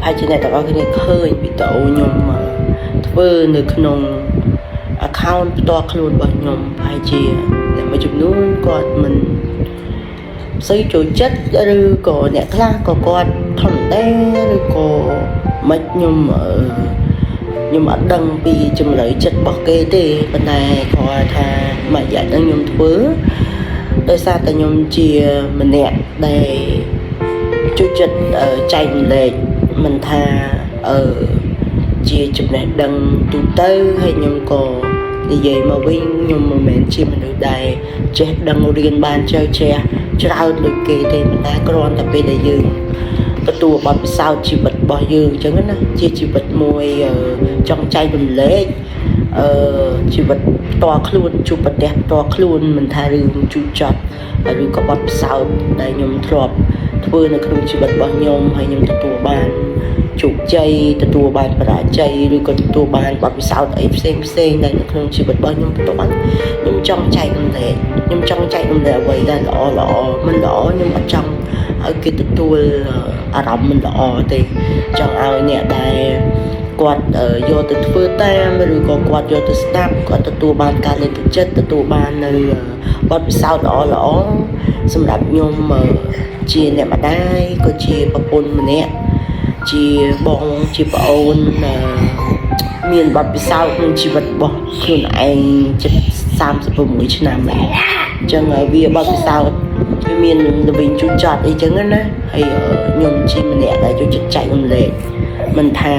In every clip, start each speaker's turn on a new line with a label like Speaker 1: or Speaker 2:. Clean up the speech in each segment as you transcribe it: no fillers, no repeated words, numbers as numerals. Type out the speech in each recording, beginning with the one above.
Speaker 1: ហើយជាអ្នកទាំងអស់គ្នាឃើញវីដេអូខ្ញុំធ្វើនៅក្នុង account ផ្ទាល់ខ្លួនរបស់ខ្ញុំហើយជាអ្នកមួយចំនួនគាត់មិនសូវចូលចិត្តឬក៏អ្នកខ្លះក៏គាត់ធម្មតាឬក៏មិនខ្ញុំអត់ដឹងពីចម្លើយចិត្តរបស់គេទេប៉ុន្តែគាត់ថាមួយរយៈហ្នឹងខ្ញុំធ្វើដោយសារតែខ្ញុំជាម្នាក់ដែលជួយចិត្តចែកម្លែកមិនថាជាចំណេះដឹងទូទៅហើយខ្ញុំក៏និយាយមកវិញខ្ញុំមិនមែនជាមនុស្សដែលចេះដឹងរៀនបានជ្រៅជ្រះច្រើនដូចគេទេប៉ុន្តែគ្រាន់តែពេលដែលយើងទទួលបទពិសោធន៍ជីវិតរបស់យើងអញ្ចឹងណាជាជីវិតមួយចង់ចែករំលែកជីវិតផ្ទាល់ខ្លួនជួបប្រទះផ្ទាល់ខ្លួនមិនថារឿងជូរចត់ឬក៏បទពិសោធន៍ដែលខ្ញុំធ្លាប់ធ្វើនៅក្នុងជីវិតរបស់ខ្ញុំហើយខ្ញុំទទួលបានជោគជ័យទទួលបានបរាជ័យឬក៏ទទួលបានបទពិសោធន៍អីផ្សេងដែលនៅក្នុងជីវិតរបស់ខ្ញុំផ្ទាល់ខ្ញុំចង់ចែករំលែកអ្វីដែលល្អមិនល្អខ្ញុំអត់ចង់ឲ្យគេទទួលអារម្មណ៍មិនល្អទេចង់ឲ្យអ្នកដែលគាត់យកទៅធ្វើតាមឬក៏គាត់យកទៅស្ដាប់គាត់ទទួលបានការលើកទឹកចិត្តទទួលបាននៅបទពិសោធន៍ល្អសម្រាប់ខ្ញុំជាអ្នកម្ដាយក៏ជាប្រពន្ធម្នាក់ជាបងជាប្អូនមានបទពិសោធន៍ក្នុងជីវិតរបស់ខ្លួនឯងជិត36ឆ្នាំហើយអញ្ចឹងវាបទពិសោធន៍វាមានល្វីងជូរចត់អីចឹងណាហើយខ្ញុំជាម្នាក់ដែលចូលចិត្តចែករំលែកមិនថា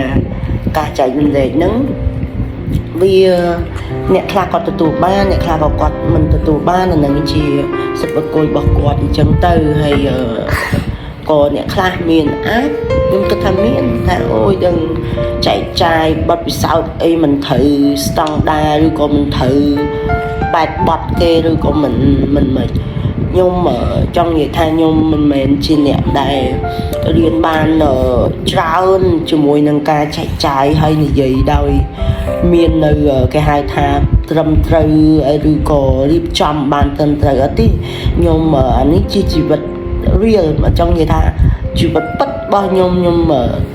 Speaker 1: ការចែករំលែកហ្នឹងវាអ្នកខ្លះគាត់ទទួលបានអ្នកខ្លះក៏គាត់មិនទទួលបានអានឹងជាសិទ្ធិបុគ្គលរបស់គាត់អញ្ចឹងទៅហើយក៏អ្នកខ្លះមានអាចខ្ញុំគិតថាមានថាអូយដឹងចែកចាយបទពិសោធន៍អីមិនត្រូវស្តង់ដាឬក៏មិនត្រូវបែបបត់គេឬក៏មិនខ្ញុំចង់និយាយថាខ្ញុំមិនមែនជាអ្នកដែលរៀនបានច្រើនជាមួយនឹងការចែកចាយហើយនិយាយដោយមាននៅគេហៅថាត្រឹមត្រូវឬក៏រៀបចំបានត្រឹមត្រូវអត់ទេខ្ញុំអានេះជាជីវិត real មកចង់និយាយថាជីវិតពិតរបស់ខ្ញុំ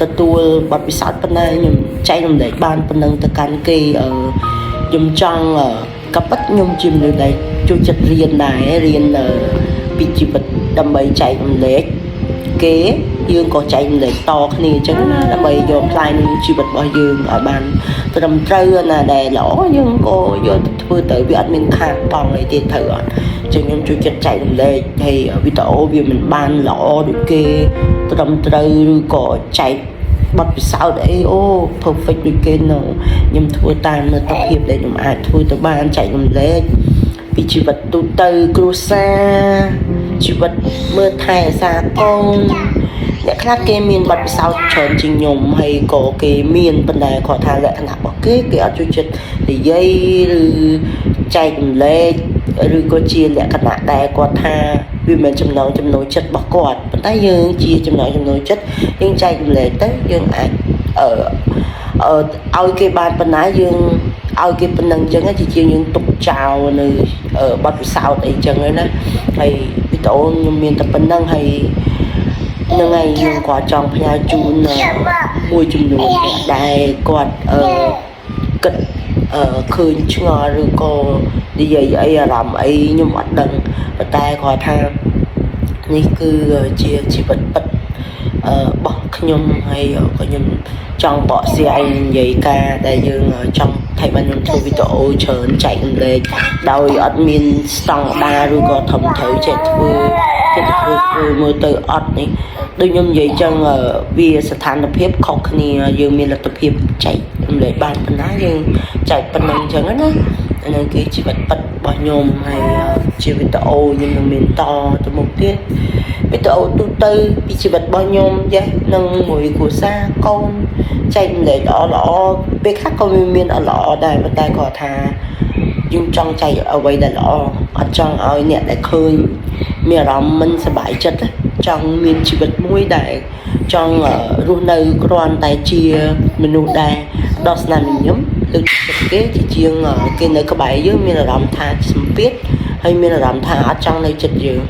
Speaker 1: ទទួលបទពិសោធន៍ប៉ុណ្ណាខ្ញុំចែករំលែកបានប៉ុណ្ណឹងទៅកាន់គេខ្ញុំចង់ក៏ពិតខ្ញុំជាមនុស្សដែលចូលចិត្តរៀនដែររៀនពីជីវិតដើម្បីចែករំលែកគេយើងក៏ចែករំលែកតគ្នាអញ្ចឹងណាដើម្បីយកផ្លាយនឹងជីវិតរបស់យើងឲ្យបានត្រឹមត្រូវណាដែលល្អយើងក៏យកទៅធ្វើទៅវាអត់មានខាតបង់អីទេត្រូវអត់ចឹងខ្ញុំជួយចិត្តចែករំលែកហើយវីដេអូវាមិនបានល្អដូចគេត្រឹមត្រូវឬក៏ចែកបទពិសោធន៍អីអូ perfect ដូចគេខ្ញុំធ្វើតាមលទ្ធភាពដែលខ្ញុំអាចធ្វើទៅបានចែករំលែកពីជីវិតទូទៅគ្រួសារជីវិតមើលថែអាសាកូនអ្នកខ្លះគេមានបទពិសោធន៍ច្រើនជាងខ្ញុំហើយក៏គេមានប៉ុន្តែគាត់ថាលក្ខណៈរបស់គេអត់ចូលចិត្តនិយាយឬចែករំលែកឬក៏ជាលក្ខណៈដែលគាត់ថាវាមិនចំណងចំណូលចិត្តរបស់គាត់ប៉ុន្តែយើងជាចំណងចំណូលចិត្តយើងចែករំលែកទៅយើងអាចឲ្យគេបានប៉ុណ្ណាយើងឲ្យគេប៉ុណ្ណឹងអញ្ចឹងជាជាងយើងទុកចោលនៅបទពិសោធន៍អីអញ្ចឹងណាហើយវីដេអូខ្ញុំមានតែប៉ុណ្ណឹងហើយនឹងហើយខ្ញុំក៏ចង់ផ្ញើជូនមួយចំនួនដែលគាត់គិតឃើញឆ្ងល់ឬក៏និយាយអីអារម្មណ៍អីខ្ញុំអត់ដឹងប៉ុន្តែគាត់ថានេះគឺជាជីវិតពិតរបស់ខ្ញុំហើយក៏ខ្ញុំចង់បកស្រាយនិយាយការដែលយើងចង់ថៃបានខ្ញុំធ្វើវីដេអូច្រើនចែករំលែកដោយអត់មានស្តង់ដារឬក៏ធំត្រូវចេះធ្វើមើលទៅអត់នេះដូចខ្ញុំនិយាយចឹងវាស្ថានភាពខុសគ្នាយើងមានលទ្ធភាពចែករំលែកបានប៉ុណ្ណាយើងចែកប៉ុណ្ណឹងចឹងណាហ្នឹងគឺជីវិតពិតរបស់ខ្ញុំហើយជាវីដេអូខ្ញុំនឹងមានតទៅមុខទៀតវីដេអូទូទៅពីជីវិតរបស់ខ្ញុំយ៉ានឹងមួយគ្រួសារកូនចែករំលែកល្អពេលខ្លះក៏មានល្អដែរប៉ុន្តែគាត់ថាយើងចង់ចែកអ្វីដែលល្អអត់ចង់ឲ្យអ្នកដែលឃើញមានអារម្មណ៍មិនសប្បាយចិត្តចង់មានជីវិតមួយដែលចង់រស់នៅគ្រាន់តែជាមនុស្សដែលដោះស្នាមញញឹមលើកទឹកចិត្តគេជាជាងគេនៅក្បែរយើងមានអារម្មណ៍ថាសម្ពាធហើយមានអារម្មណ៍ថាអត់ចង់នៅចិត្តយើង